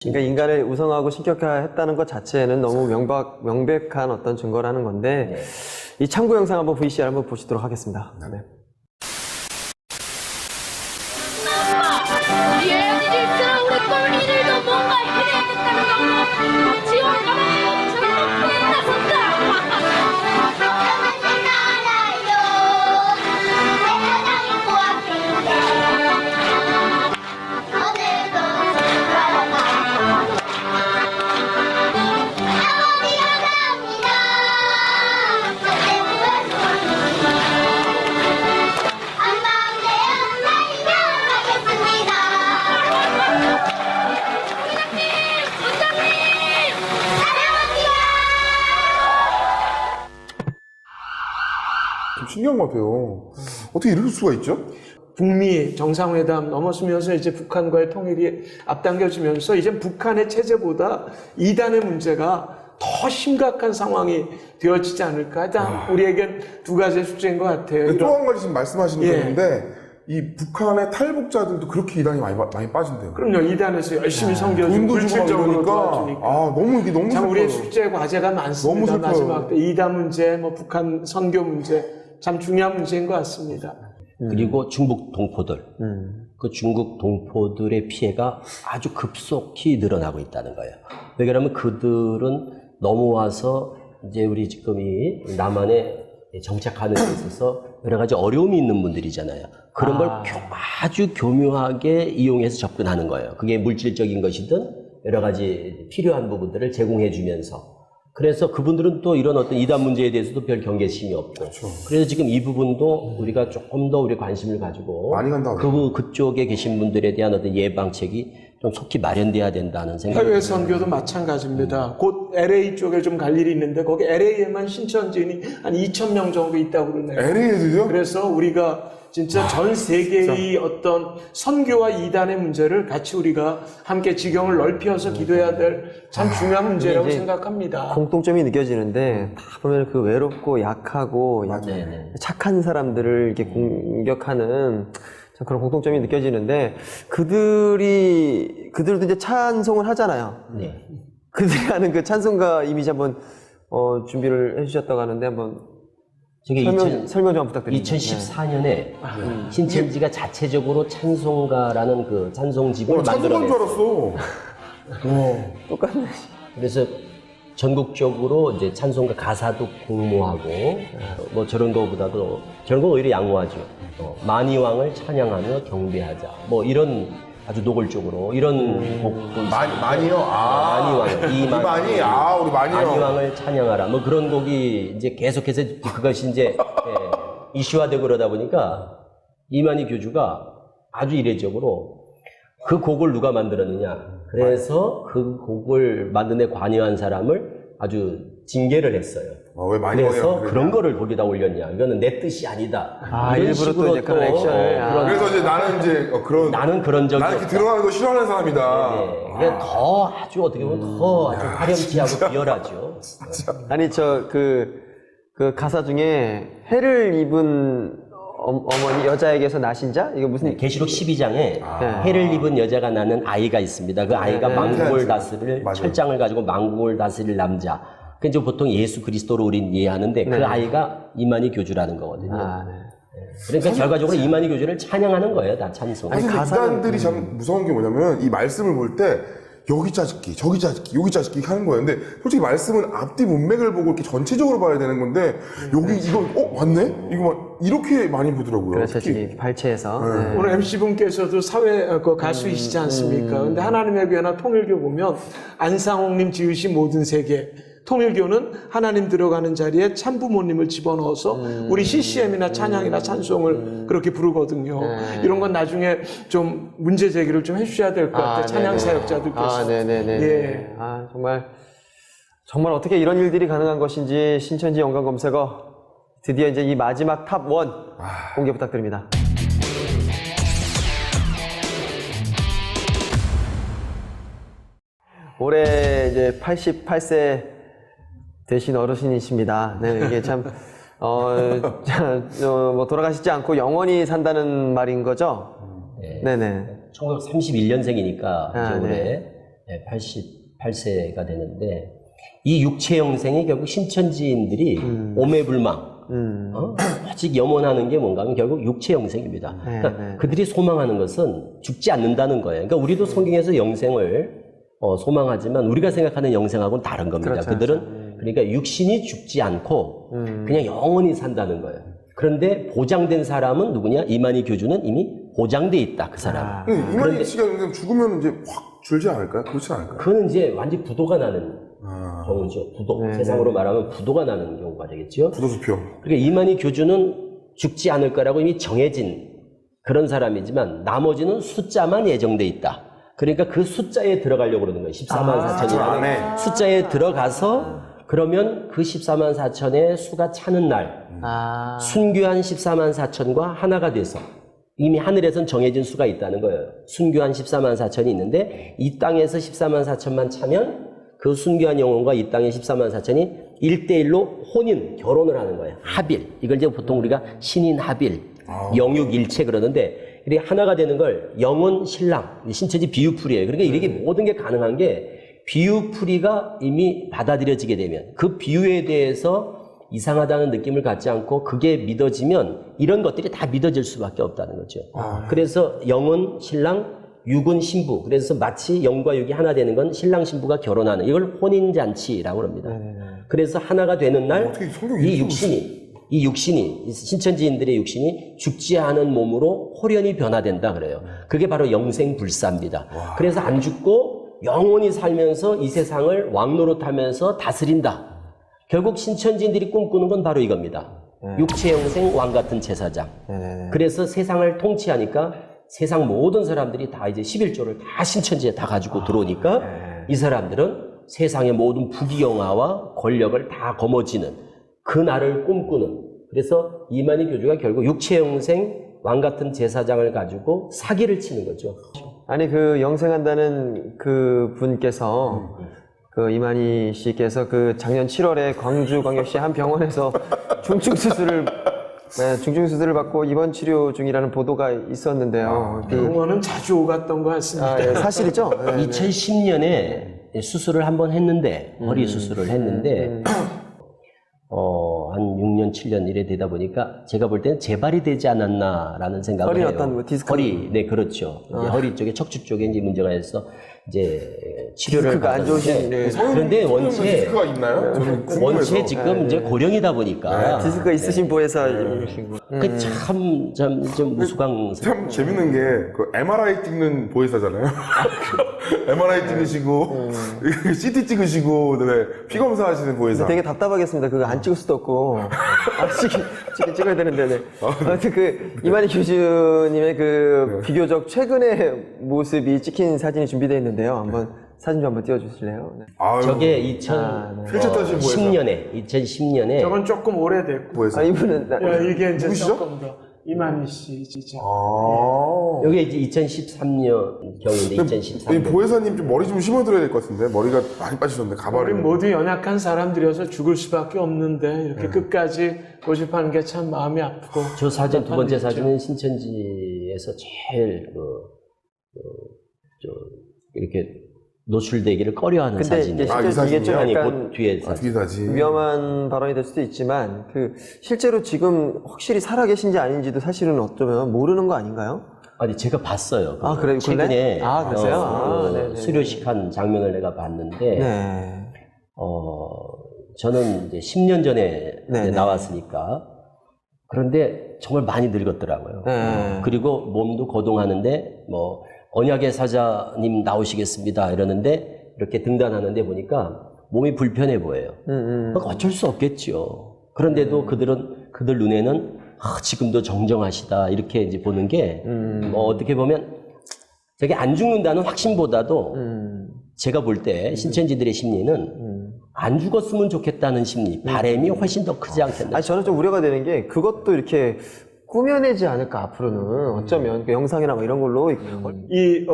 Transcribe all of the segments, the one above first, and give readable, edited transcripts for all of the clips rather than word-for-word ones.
그러니까 인간을 우상화하고 신격화했다는 것 자체는 너무 명백한 어떤 증거라는 건데, 네. 이 참고 영상 한번 VCR 한번 보시도록 하겠습니다. 네. 예언이들처럼 우리 꼴미들도 뭔가 해내야겠다는 거고 지원가는 저런 놈들에 나선다. 좀 신기한 것 같아요. 어떻게 이럴 수가 있죠? 북미 정상회담 넘어서면서 이제 북한과의 통일이 앞당겨지면서 이제 북한의 체제보다 이단의 문제가 더 심각한 상황이 되어지지 않을까. 일단 우리에겐 두 가지의 숙제인 것 같아요. 또 한 가지 지금 말씀하시는 게 예. 있는데 이 북한의 탈북자들도 그렇게 이단이 많이 빠진대요. 그럼요. 이단에서 열심히 섬겨주고 돈도 주고 막 물질적으로 이러니까 도와주니까. 너무 이게 너무 참 우리의 슬퍼요. 숙제 과제가 많습니다. 너무 슬퍼요. 마지막 때 이단 문제, 뭐 북한 선교 문제 참 중요한 문제인 것 같습니다. 그리고 중국 동포들. 그 중국 동포들의 피해가 아주 급속히 늘어나고 있다는 거예요. 왜 그러면 그들은 넘어와서 이제 우리 지금 이 남한에 정착하는 데 있어서 여러 가지 어려움이 있는 분들이잖아요. 그런 걸 아주 교묘하게 이용해서 접근하는 거예요. 그게 물질적인 것이든 여러 가지 필요한 부분들을 제공해 주면서. 그래서 그분들은 또 이런 어떤 이단 문제에 대해서도 별 경계심이 없고. 그렇죠. 그래서 지금 이 부분도 우리가 조금 더 우리 관심을 가지고 많이 간다고. 그쪽에 계신 분들에 대한 어떤 예방책이 좀 속히 마련돼야 된다는 생각이 해외 듭니다. 선교도 마찬가지입니다. 곧 LA 쪽에 좀 갈 일이 있는데 거기 LA에만 신천지인이 한 2,000명 정도 있다고 그러네요. LA에도요? 그래서 우리가 진짜 전 세계의 어떤 선교와 이단의 문제를 같이 우리가 함께 지경을 넓혀서 기도해야 될 참 중요한 문제라고 이제 생각합니다. 공통점이 느껴지는데, 다 보면 그 외롭고 약하고 네네. 착한 사람들을 이렇게 공격하는 참 그런 공통점이 느껴지는데, 그들도 이제 찬송을 하잖아요. 네. 그들이 하는 그 찬송가 이미지 한번 준비를 해주셨다고 하는데 한번 저게 설명 좀 부탁드립니다. 2014년에 신천지가 자체적으로 찬송가라는 그 찬송집을 찬송가인 줄 만들어냈어요. 알았어. 똑같네. 그래서 전국적으로 이제 찬송가 가사도 공모하고 뭐 저런 거보다도 저런 거 오히려 양호하죠. 만이왕을 찬양하며 경배하자. 뭐 이런 아주 노골적으로 이런 곡도 많이요? 만이왕 우리 많이? 우리 많이요. 만이왕을 찬양하라. 뭐 그런 곡이 이제 계속해서 그것이 이제 이슈화되고 그러다 보니까 이만희 교주가 아주 이례적으로 그 곡을 누가 만들었느냐. 그래서 그 곡을 만든 데 관여한 사람을 아주 징계를 했어요. 왜 많이 그래서 와요? 그런 거를 거기다 올렸냐. 이거는 내 뜻이 아니다. 이런 일부러 또 식으로 이제 그런 액션을. 그래서 이제 나는 이제 나는 그런 적이 나는 이렇게 없다. 드러나는 거 싫어하는 사람이다. 네. 그냥 더 아주 어떻게 보면 더 아주 화려치하고 비열하죠. 아니 그 가사 중에 해를 입은 어머니 여자에게서 나신 자 이거 무슨 계시록 12장에 해를 입은 여자가 낳는 아이가 있습니다. 그 아이가 망국을 다스릴 맞아요. 철장을 가지고 망국을 다스릴 남자. 그 이제 보통 예수 그리스도로 우린 이해하는데 그 아이가 이만희 교주라는 거거든요. 네. 그러니까 결과적으로 이만희 교주를 찬양하는 거예요, 다 찬송. 사실 이단들이 참 무서운 게 뭐냐면 이 말씀을 볼 때 여기 짜집기, 저기 짜집기, 여기 짜집기 하는 거예요. 근데 솔직히 말씀은 앞뒤 문맥을 보고 이렇게 전체적으로 봐야 되는 건데 여기 이거 맞네? 이거 이렇게 많이 보더라고요. 그렇죠. 특히. 지금 발췌해서. 네. 오늘 MC분께서도 사회 그 가수이시지 않습니까? 근데 하나님의 교회나 통일교 보면 안상홍님 지으신 모든 세계 통일교는 하나님 들어가는 자리에 참부모님을 집어넣어서 우리 CCM이나 찬양이나 찬송을 그렇게 부르거든요. 이런 건 나중에 좀 문제 제기를 좀 해주셔야 될 것 같아요. 찬양 네네. 사역자들께서. 네네네. 예. 정말 어떻게 이런 일들이 가능한 것인지 신천지 연관 검색어 드디어 이제 이 마지막 탑 1 공개 부탁드립니다. 올해 이제 88세 되신 어르신이십니다. 네, 이게 참, 뭐 돌아가시지 않고 영원히 산다는 말인 거죠? 네네. 1931년생이니까 이제 올해 88세가 되는데 이 육체 영생이 결국 신천지인들이 오매불망 오직 염원하는 게 뭔가 하면 결국 육체 영생입니다. 그러니까 그들이 소망하는 것은 죽지 않는다는 거예요. 그러니까 우리도 성경에서 영생을 소망하지만 우리가 생각하는 영생하고는 다른 겁니다. 그렇죠, 그들은 그러니까 육신이 죽지 않고 그냥 영원히 산다는 거예요. 그런데 보장된 사람은 누구냐? 이만희 교주는 이미 보장돼 있다. 그 사람은. 이만희 씨가 죽으면 이제 확 줄지 않을까요? 그렇지 않을까요? 그거는 이제 완전 부도가 나는 경우죠. 부도. 세상으로 말하면 부도가 나는 경우가 되겠죠. 부도수표. 그러니까 이만희 교주는 죽지 않을 거라고 이미 정해진 그런 사람이지만 나머지는 숫자만 예정돼 있다. 그러니까 그 숫자에 들어가려고 그러는 거예요. 14만 4천이라는 숫자에 들어가서 그러면 그 14만 4천의 수가 차는 날 순교한 14만 4천과 하나가 돼서 이미 하늘에선 정해진 수가 있다는 거예요. 순교한 14만 4천이 있는데 이 땅에서 14만 4천만 차면 그 순교한 영혼과 이 땅의 14만 4천이 1대1로 혼인, 결혼을 하는 거예요. 합일. 이걸 이제 보통 우리가 신인 합일, 영육일체 그러는데 이렇게 하나가 되는 걸 영혼 신랑, 신천지 비유풀이에요. 그러니까 이렇게 모든 게 가능한 게 비유풀이가 이미 받아들여지게 되면 그 비유에 대해서 이상하다는 느낌을 갖지 않고 그게 믿어지면 이런 것들이 다 믿어질 수밖에 없다는 거죠. 그래서 영은 신랑, 육은 신부. 그래서 마치 영과 육이 하나 되는 건 신랑 신부가 결혼하는 이걸 혼인잔치라고 합니다. 그래서 하나가 되는 날 이 육신이 신천지인들의 육신이 죽지 않은 몸으로 홀연히 변화된다 그래요. 그게 바로 영생불사입니다. 그래서 안 죽고 영원히 살면서 이 세상을 왕노릇하면서 다스린다. 결국 신천지인들이 꿈꾸는 건 바로 이겁니다. 육체 영생 왕 같은 제사장. 그래서 세상을 통치하니까 세상 모든 사람들이 다 이제 11조를 다 신천지에 다 가지고 들어오니까 이 사람들은 세상의 모든 부귀영화와 권력을 다 거머쥐는 그 날을 꿈꾸는. 그래서 이만희 교주가 결국 육체 영생 왕 같은 제사장을 가지고 사기를 치는 거죠. 아니 그 영생한다는 그 분께서 그 이만희 씨께서 그 작년 7월에 광주광역시 한 병원에서 중증 수술을 받고 입원 치료 중이라는 보도가 있었는데요. 병원은 자주 오갔던 것 같습니다. 예, 사실이죠? 2010년에 수술을 한번 했는데 허리 수술을 했는데 한 6년, 7년 이래 되다 보니까 제가 볼 때는 재발이 되지 않았나라는 생각을 허리 해요. 어떤 뭐 디스크? 허리, 네, 그렇죠. 이제 허리 쪽에, 척추 쪽에 이제 문제가 있어서 이제 치료를 디스크가 안 좋으신, 받았는데 그런데 원체 디스크가 있나요? 저는 궁금해서. 원체 지금 이제 고령이다 보니까 디스크가 있으신 분에서 그 좀 무수강. 참 재밌는 게 그 MRI 찍는 보혜사잖아요. MRI 찍으시고 CT 찍으시고 그다음에 피 검사하시는 보혜사. 되게 답답하겠습니다. 그거 안 찍을 수도 없고 찍어야 되는데. 네. 아무튼 그 이만희 교수님의 그 비교적 최근의 모습이 찍힌 사진이 준비되어 있는데요. 한번 사진 좀 한번 띄워주실래요? 네. 아유, 저게 필체타신 보혜사. 2010년에 저건 조금 오래됐고. 보혜사. 이분은 이게 이제 누구시죠? 조금 더 이만희 씨 진짜. 여기 이제 2013년 경인데 2013년. 이 보혜사님 좀 머리 좀 심어드려야 될 것 같은데 머리가 많이 빠지셨는데 우리 가발이. 모두 연약한 사람들이어서 죽을 수밖에 없는데 이렇게 끝까지 고집하는 게 참 마음이 아프고. 저 사진 두 번째 답답한 사진은 신천지에서 제일 이렇게 노출되기를 꺼려하는 근데 사진이에요. 이게 이 이게 좀 아니 약간 그 뒤에 사진. 뒤에 사진. 위험한 발언이 될 수도 있지만 그 실제로 지금 확실히 살아계신지 아닌지도 사실은 어쩌면 모르는 거 아닌가요? 아니 제가 봤어요. 아, 그래요? 최근에 아, 그러세요? 네네. 수료식한 장면을 내가 봤는데 네. 저는 이제 10년 전에 네네. 이제 나왔으니까 그런데 정말 많이 늙었더라고요. 네. 그리고 몸도 거동하는데 뭐 언약의 사자님 나오시겠습니다 이러는데 이렇게 등단하는데 보니까 몸이 불편해 보여요. 그러니까 어쩔 수 없겠죠. 그런데도 그들 눈에는 지금도 정정하시다 이렇게 이제 보는 게 뭐 어떻게 보면 저게 안 죽는다는 확신보다도 제가 볼 때 신천지들의 심리는 안 죽었으면 좋겠다는 심리, 바람이 훨씬 더 크지 않겠나. 아니 저는 좀 우려가 되는 게 그것도 이렇게 꾸며내지 않을까 앞으로는 어쩌면 그 영상이나 뭐 이런 걸로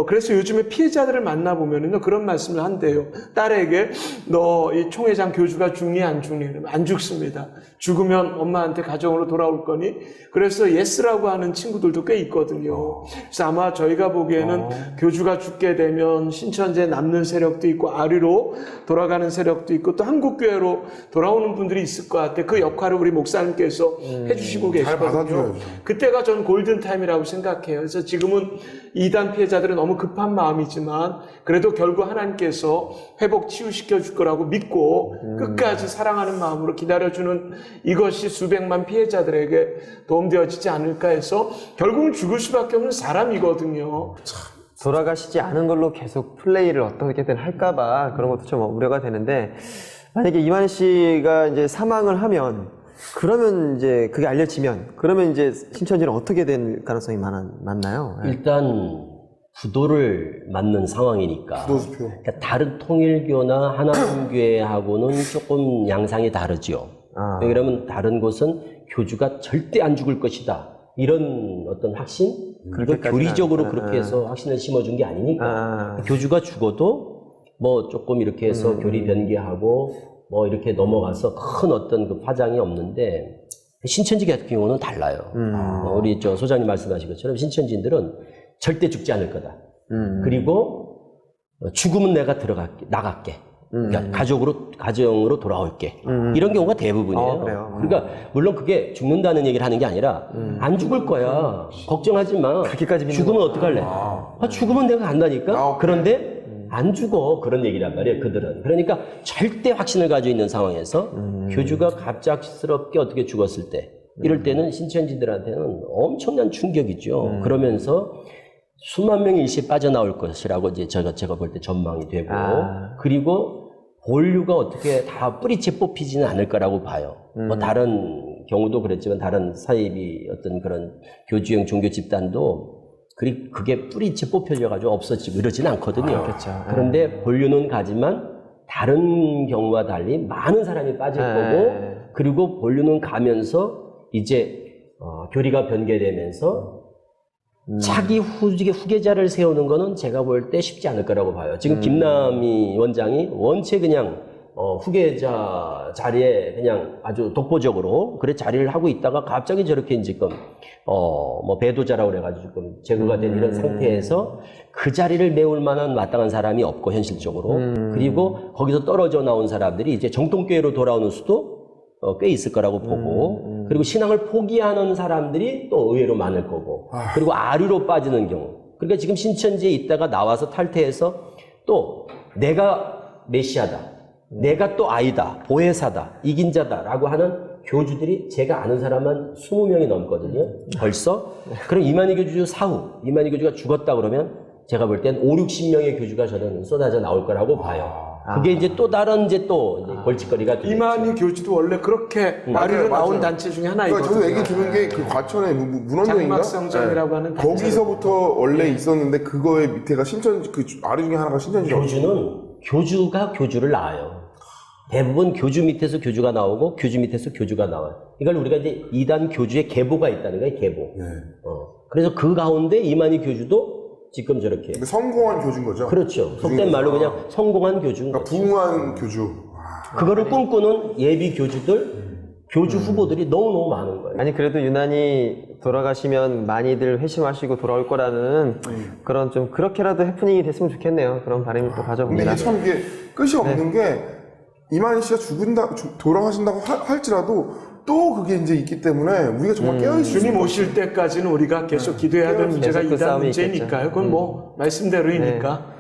그래서 요즘에 피해자들을 만나보면은요, 그런 말씀을 한대요. 딸에게, 너 이 총회장 교주가 죽니, 안 죽니? 그러면 안 죽습니다. 죽으면 엄마한테 가정으로 돌아올 거니? 그래서 예스라고 하는 친구들도 꽤 있거든요. 그래서 아마 저희가 보기에는 교주가 죽게 되면 신천지에 남는 세력도 있고, 아리로 돌아가는 세력도 있고, 또 한국교회로 돌아오는 분들이 있을 것 같아요. 그 역할을 우리 목사님께서 해주시고 잘 계시거든요. 받아줘야죠. 그때가 전 골든타임이라고 생각해요. 그래서 지금은 이단 피해자들은 너무 급한 마음이지만 그래도 결국 하나님께서 회복 치유시켜 줄 거라고 믿고 끝까지 사랑하는 마음으로 기다려주는 이것이 수백만 피해자들에게 도움되어지지 않을까 해서 결국은 죽을 수밖에 없는 사람이거든요. 돌아가시지 않은 걸로 계속 플레이를 어떻게든 할까봐 그런 것도 좀 우려가 되는데, 만약에 이만희 씨가 이제 사망을 하면, 그러면 이제 그게 알려지면, 그러면 이제 신천지는 어떻게 될 가능성이 많나요? 일단 부도를 맞는 상황이니까. 부도수표. 그러니까 다른 통일교나 하나님교회하고는 조금 양상이 다르죠. 왜냐하면 다른 곳은 교주가 절대 안 죽을 것이다, 이런 어떤 확신? 이거 교리적으로 그렇게 해서 확신을 심어준 게 아니니까. 교주가 죽어도 뭐 조금 이렇게 해서 교리 변개하고 뭐 이렇게 넘어가서 큰 어떤 그 파장이 없는데, 신천지 같은 경우는 달라요. 우리 저 소장님 말씀하신 것처럼 신천지인들은 절대 죽지 않을 거다. 그리고 죽으면 내가 나갈게. 그러니까 가정으로 돌아올게. 이런 경우가 대부분이에요. 그래요? 그러니까 물론 그게 죽는다는 얘기를 하는 게 아니라 안 죽을 거야, 걱정하지 마. 그렇게까지 믿는 죽으면 어떡할래? 죽으면 내가 간다니까. 그런데 안 죽어, 그런 얘기란 말이에요, 그들은. 그러니까 절대 확신을 가지고 있는 상황에서 교주가 갑작스럽게 어떻게 죽었을 때, 이럴 때는 신천지들한테는 엄청난 충격이죠. 그러면서 수만 명이 일시에 빠져나올 것이라고 이제 제가 볼 때 전망이 되고, 그리고 본류가 어떻게 다 뿌리채 뽑히지는 않을 거라고 봐요. 뭐 다른 경우도 그랬지만 다른 사이비 어떤 그런 교주형 종교 집단도 그게 뿌리채 뽑혀져가지고 없어지고 이러지는 않거든요. 그런데 본류는 가지만 다른 경우와 달리 많은 사람이 빠질 거고, 그리고 본류는 가면서 이제 교리가 변개되면서 자기 후계자를 세우는 거는 제가 볼 때 쉽지 않을 거라고 봐요. 지금 김남희 원장이 원체 그냥 후계자 자리에 그냥 아주 독보적으로 그래 자리를 하고 있다가 갑자기 저렇게 지금 뭐 배도자라고 그래가지고 지금 제거가 된 이런 상태에서 그 자리를 메울 만한 마땅한 사람이 없고, 현실적으로. 그리고 거기서 떨어져 나온 사람들이 이제 정통교회로 돌아오는 수도 꽤 있을 거라고 보고, 그리고 신앙을 포기하는 사람들이 또 의외로 많을 거고, 그리고 아리로 빠지는 경우. 그러니까 지금 신천지에 있다가 나와서 탈퇴해서 또 내가 메시아다, 내가 또 아이다, 보혜사다, 이긴 자다라고 하는 교주들이 제가 아는 사람은 20명이 넘거든요, 벌써. 그럼 이만희 교주 사후, 이만희 교주가 죽었다 그러면 제가 볼 땐 5, 60명의 교주가 저는 쏟아져 나올 거라고 봐요. 그게 이제 또 다른 이제 골칫거리가 되겠죠. 이만희 교주도 원래 그렇게 아리로 나온 단체 중에 하나이거든요. 저도 얘기 들은 게 그 과천의 문원동인가? 장막성전이라고 하는 단체. 거기서부터 원래 있었는데 그거의 밑에가 신천지, 그 아리 중에 하나가 신천지라고. 교주가 교주를 낳아요. 대부분 교주 밑에서 교주가 나오고 교주 밑에서 교주가 나와요. 이걸 우리가 이제 이단 교주의 계보가 있다는 거예요, 계보. 그래서 그 가운데 이만희 교주도 지금 저렇게. 성공한 교주인 거죠? 그렇죠. 속된 말로 그냥 성공한 교주인 그러니까 거죠. 부흥한 교주. 그거를 꿈꾸는 예비 교주들, 교주 후보들이 너무너무 많은 거예요. 아니 그래도 유난히 돌아가시면 많이들 회심하시고 돌아올 거라는 그런 좀 그렇게라도 해프닝이 됐으면 좋겠네요. 그런 바람을 또 근데 가져봅니다. 이게 참 이게 끝이 없는 게, 이만희 씨가 돌아가신다고 할지라도 또 그게 이제 있기 때문에 우리가 정말 깨어있을 주님 오실 때까지는 우리가 계속 기도해야 될 문제가 계속 그 이단 싸움이 문제니까요. 그건 뭐 말씀대로이니까.